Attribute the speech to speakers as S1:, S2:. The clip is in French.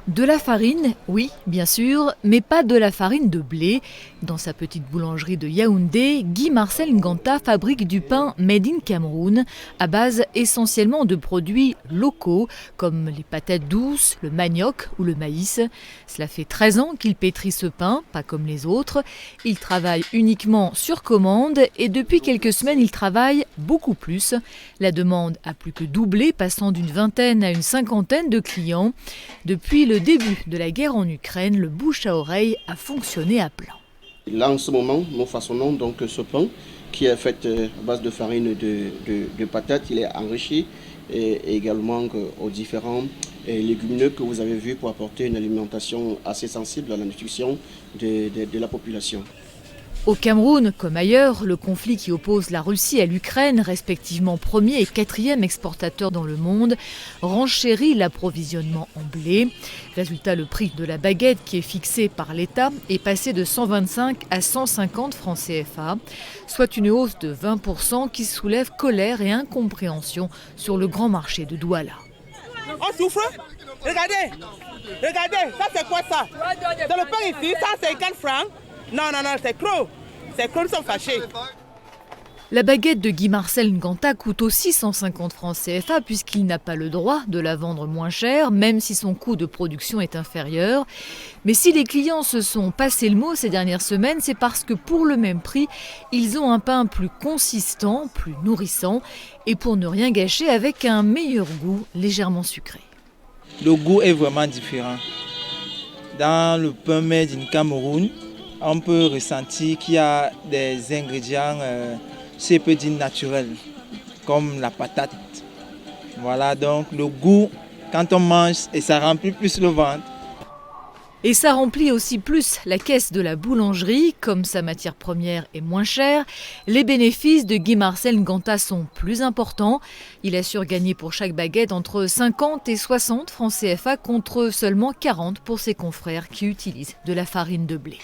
S1: De la farine, oui, bien sûr, mais pas de la farine de blé. Dans sa petite boulangerie de Yaoundé, Guy-Marcel Nganta fabrique du pain made in Cameroun, à base essentiellement de produits locaux, comme les patates douces, le manioc ou le maïs. Cela fait 13 ans qu'il pétrit ce pain, pas comme les autres. Il travaille uniquement sur commande et depuis quelques semaines, il travaille beaucoup plus. La demande a plus que doublé, passant d'une vingtaine à une cinquantaine de clients. Depuis le début de la guerre en Ukraine, le bouche à oreille a fonctionné à plein.
S2: Là, en ce moment, nous façonnons donc ce pain qui est fait à base de farine de patates. Il est enrichi et également aux différents légumineux que vous avez vus pour apporter une alimentation assez sensible à la nutrition de la population.
S1: Au Cameroun, comme ailleurs, le conflit qui oppose la Russie à l'Ukraine, respectivement premier et quatrième exportateur dans le monde, renchérit l'approvisionnement en blé. Résultat, le prix de la baguette qui est fixé par l'État est passé de 125 à 150 francs CFA, soit une hausse de 20% qui soulève colère et incompréhension sur le grand marché de Douala.
S3: On souffre. Regardez, ça c'est quoi ça? C'est le pain ici, ça c'est 50 francs. Non, c'est trop. C'est trop, ils sont fâchés.
S1: La baguette de Guy-Marcel Nganta coûte aussi 150 francs CFA puisqu'il n'a pas le droit de la vendre moins cher, même si son coût de production est inférieur. Mais si les clients se sont passé le mot ces dernières semaines, c'est parce que pour le même prix, ils ont un pain plus consistant, plus nourrissant et pour ne rien gâcher avec un meilleur goût légèrement sucré.
S4: Le goût est vraiment différent. Dans le pain made in Cameroun, on peut ressentir qu'il y a des ingrédients, c'est peut dire naturels, comme la patate. Voilà, donc le goût, quand on mange, et ça remplit plus le ventre.
S1: Et ça remplit aussi plus la caisse de la boulangerie, comme sa matière première est moins chère. Les bénéfices de Guy-Marcel Nganta sont plus importants. Il assure gagner pour chaque baguette entre 50 et 60 francs CFA contre seulement 40 pour ses confrères qui utilisent de la farine de blé.